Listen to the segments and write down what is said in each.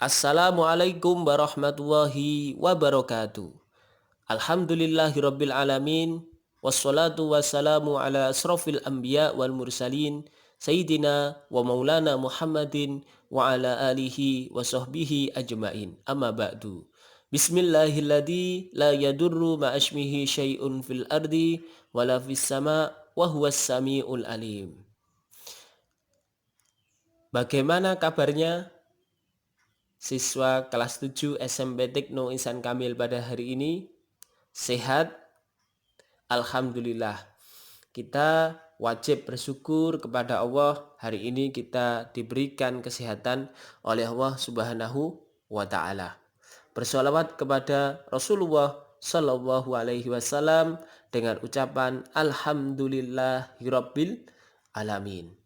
Assalamualaikum warahmatullahi wabarakatuh. Alhamdulillahirabbil alamin wassalatu wassalamu ala asrofil anbiya wal mursalin sayyidina wa maulana Muhammadin wa ala alihi wa sahbihi ajmain. Amma ba'du. Bismillahilladzi la yadurru ma'asmihi syai'un fil ardi wala fis sama' wa huwas samiul alim. Bagaimana kabarnya siswa kelas 7 SMP Tekno Insan Kamil pada hari ini? Sehat? Alhamdulillah. Kita wajib bersyukur kepada Allah, hari ini kita diberikan kesehatan oleh Allah Subhanahu wa taala. Bersolawat kepada Rasulullah Shallallahu alaihi wasallam dengan ucapan alhamdulillahirabbil alamin.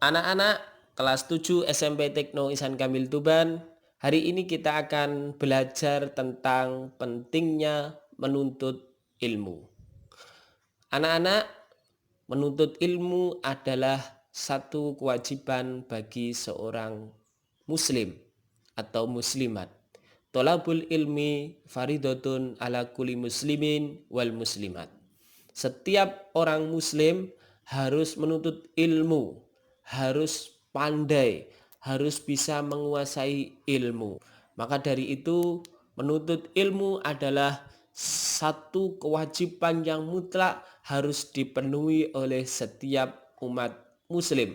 Anak-anak kelas 7 SMP Tekno Insan Kamil Tuban, hari ini kita akan belajar tentang pentingnya menuntut ilmu. Anak-anak, menuntut ilmu adalah satu kewajiban bagi seorang muslim atau muslimat. Tolabul ilmi faridotun ala kulli muslimin wal muslimat. Setiap orang muslim harus menuntut ilmu, harus pandai, harus bisa menguasai ilmu. Maka dari itu, menuntut ilmu adalah satu kewajiban yang mutlak harus dipenuhi oleh setiap umat muslim.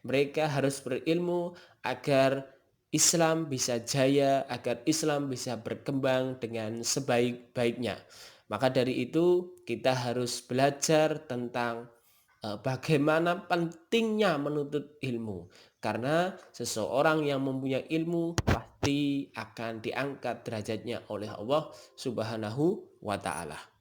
Mereka harus berilmu agar Islam bisa jaya, agar Islam bisa berkembang dengan sebaik-baiknya. Maka dari itu kita harus belajar tentang bagaimana pentingnya menuntut ilmu. Karena seseorang yang mempunyai ilmu pasti akan diangkat derajatnya oleh Allah Subhanahu wa taala.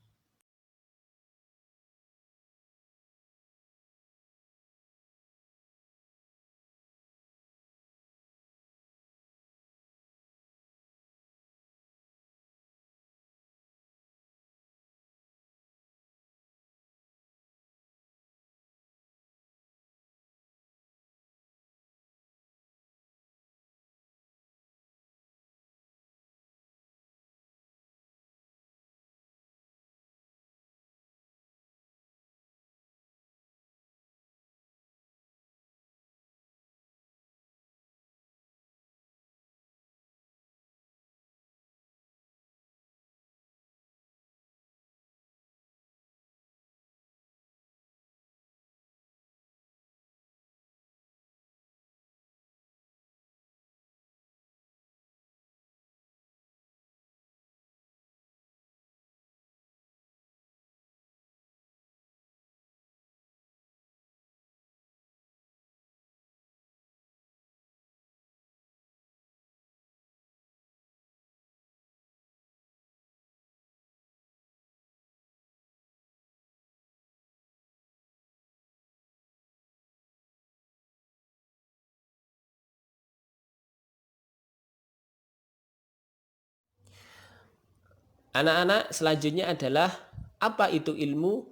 Anak-anak, selanjutnya adalah apa itu ilmu?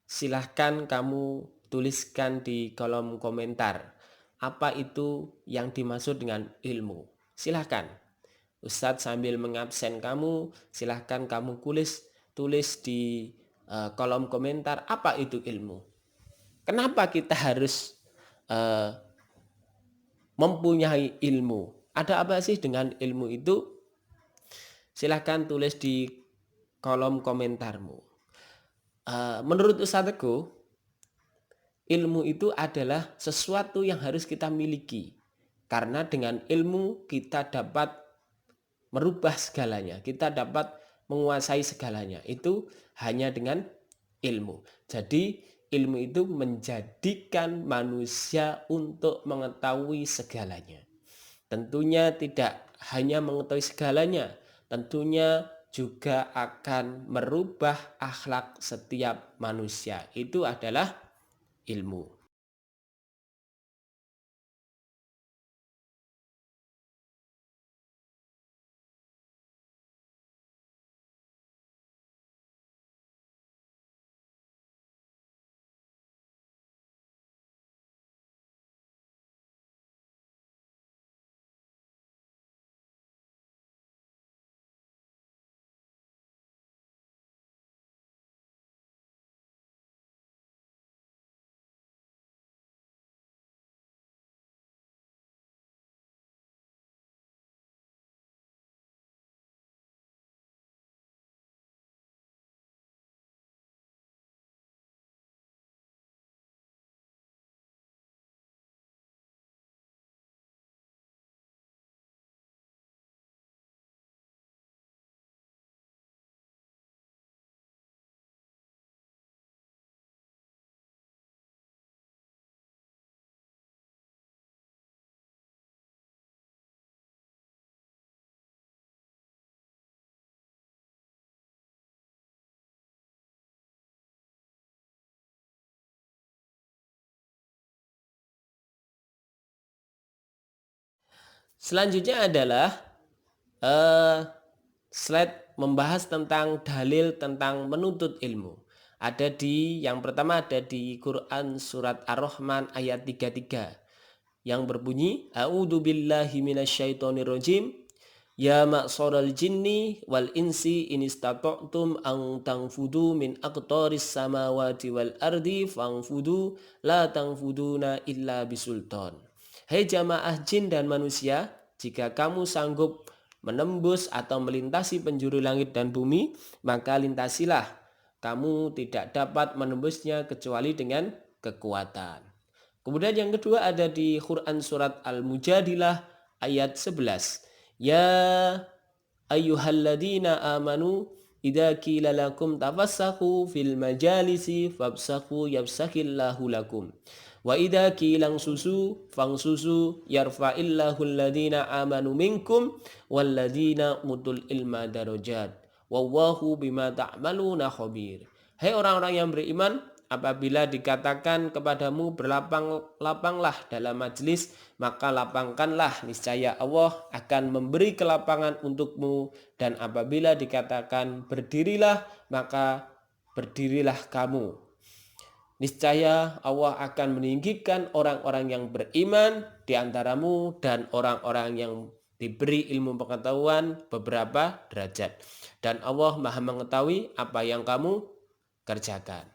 Silahkan kamu tuliskan di kolom komentar. Apa itu yang dimaksud dengan ilmu? Silahkan. Ustadz sambil mengabsen kamu, silahkan kamu tulis di kolom komentar apa itu ilmu. Kenapa kita harus mempunyai ilmu? Ada apa sih dengan ilmu itu? Silahkan tulis di kolom komentarmu. Menurut Ustadz Teguh, ilmu itu adalah sesuatu yang harus kita miliki. Karena dengan ilmu kita dapat merubah segalanya. Kita dapat menguasai segalanya. Itu hanya dengan ilmu. Jadi ilmu itu menjadikan manusia untuk mengetahui segalanya. Tentunya tidak hanya mengetahui segalanya. Tentunya juga akan merubah akhlak setiap manusia. Itu adalah ilmu. Selanjutnya adalah eh, slide membahas tentang dalil tentang menuntut ilmu. Ada di yang pertama ada di Quran surat Ar-Rahman ayat 33 yang berbunyi A'udzu billahi minasyaitonir rajim. Ya ma'syaral jinni wal insi in istata'tum an tanfudu min aqtaris samawati wal ardi fangfudu la tanfuduna illa bisultan. Hai jamaah jin dan manusia, jika kamu sanggup menembus atau melintasi penjuru langit dan bumi, maka lintasilah. Kamu tidak dapat menembusnya kecuali dengan kekuatan. Kemudian yang kedua ada di Quran surat Al-Mujadilah ayat 11. Ya ayyuhalladzina amanu idza qila lakum tafassahu fil majalisi fafsahu yafsahillahu lakum. Wa idza qila susu fangsusu yarfa'illahu alladzina amanu minkum walladzina utul ilma darajat. Wallahu bima ta'maluna khabir. Hai orang-orang yang beriman, apabila dikatakan kepadamu berlapang-lapanglah dalam majlis, maka lapangkanlah, niscaya Allah akan memberi kelapangan untukmu. Dan apabila dikatakan berdirilah, maka berdirilah kamu. Niscaya Allah akan meninggikan orang-orang yang beriman di antaramu dan orang-orang yang diberi ilmu pengetahuan beberapa derajat. Dan Allah Maha mengetahui apa yang kamu kerjakan.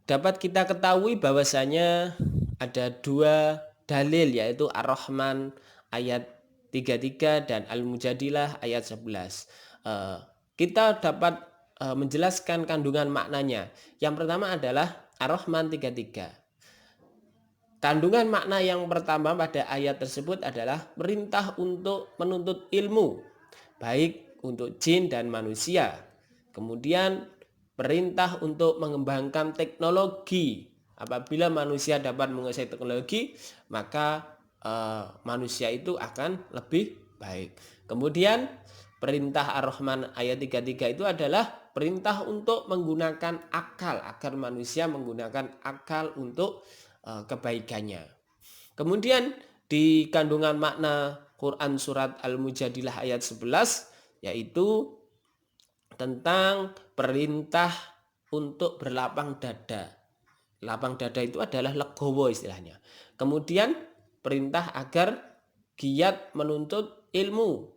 dapat kita ketahui bahwasanya ada dua dalil, yaitu Ar-Rahman ayat 33 dan Al-Mujadilah ayat 11. Kita dapat menjelaskan kandungan maknanya. Yang pertama adalah Ar-Rahman 33. Kandungan makna yang pertama pada ayat tersebut adalah perintah untuk menuntut ilmu, baik untuk jin dan manusia. Kemudian perintah untuk mengembangkan teknologi. Apabila manusia dapat menguasai teknologi, maka manusia itu akan lebih baik. Kemudian perintah Ar-Rahman ayat 33 itu adalah perintah untuk menggunakan akal, agar manusia menggunakan akal untuk kebaikannya. Kemudian di kandungan makna Quran surat Al-Mujadilah ayat 11, yaitu tentang perintah untuk berlapang dada. Lapang dada itu adalah legowo istilahnya. Kemudian perintah agar giat menuntut ilmu,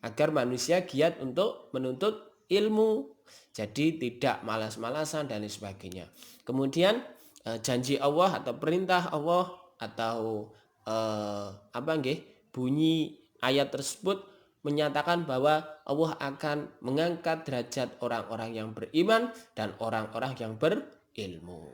agar manusia giat untuk menuntut ilmu, jadi tidak malas-malasan dan lain sebagainya. Kemudian janji Allah atau perintah Allah atau bunyi ayat tersebut menyatakan bahwa Allah akan mengangkat derajat orang-orang yang beriman dan orang-orang yang berilmu.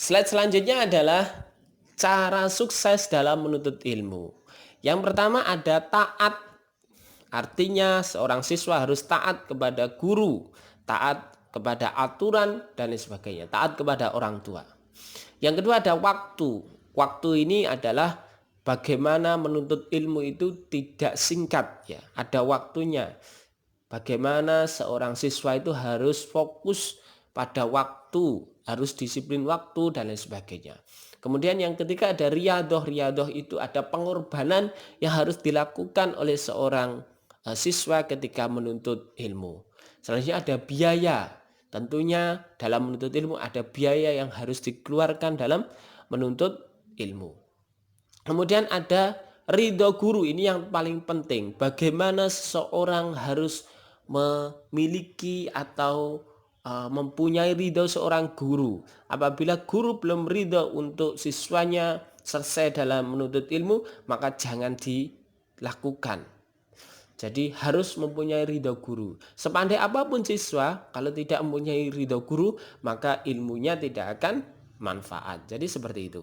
Slide selanjutnya adalah cara sukses dalam menuntut ilmu. Yang pertama ada taat. Artinya seorang siswa harus taat kepada guru, taat kepada aturan dan lain sebagainya, taat kepada orang tua. Yang kedua ada waktu. Waktu ini adalah bagaimana menuntut ilmu itu tidak singkat ya, ada waktunya. Bagaimana seorang siswa itu harus fokus pada waktu, harus disiplin waktu dan lain sebagainya. Kemudian yang ketiga ada riyadhah. Riyadhah itu ada pengorbanan yang harus dilakukan oleh seorang siswa ketika menuntut ilmu. Selanjutnya ada biaya. Tentunya dalam menuntut ilmu ada biaya yang harus dikeluarkan dalam menuntut ilmu. Kemudian ada ridho guru, ini yang paling penting. Bagaimana seseorang harus memiliki atau mempunyai ridho seorang guru. Apabila guru belum ridho untuk siswanya selesai dalam menuntut ilmu, maka jangan dilakukan. Jadi harus mempunyai ridho guru. Sepandai apapun siswa, kalau tidak mempunyai ridho guru, maka ilmunya tidak akan manfaat. Jadi seperti itu.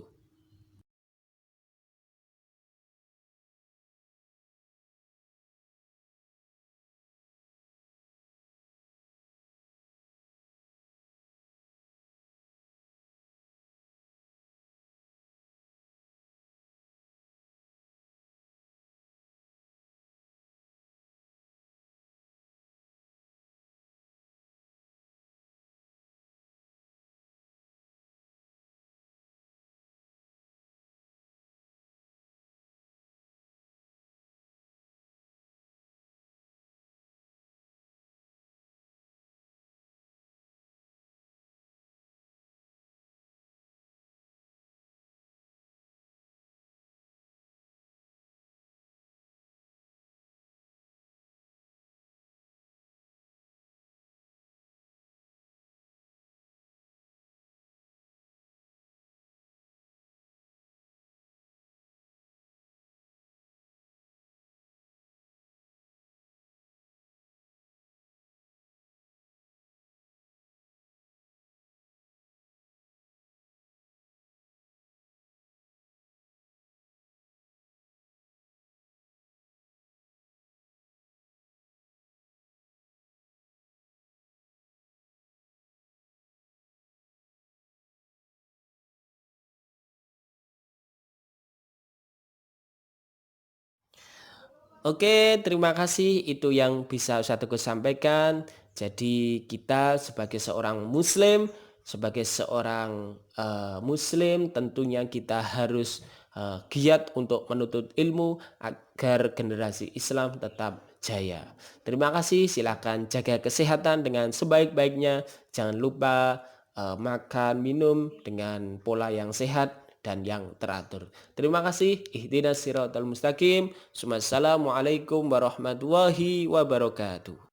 Oke, terima kasih. Itu yang bisa Ustadz Teguh sampaikan. Jadi kita sebagai seorang muslim, sebagai seorang muslim tentunya kita harus giat untuk menuntut ilmu agar generasi Islam tetap jaya. Terima kasih, silakan jaga kesehatan dengan sebaik-baiknya. Jangan lupa makan, minum dengan pola yang sehat dan yang teratur. Terima kasih. Ihdinas siratal mustaqim. Assalamualaikum warahmatullahi wabarakatuh.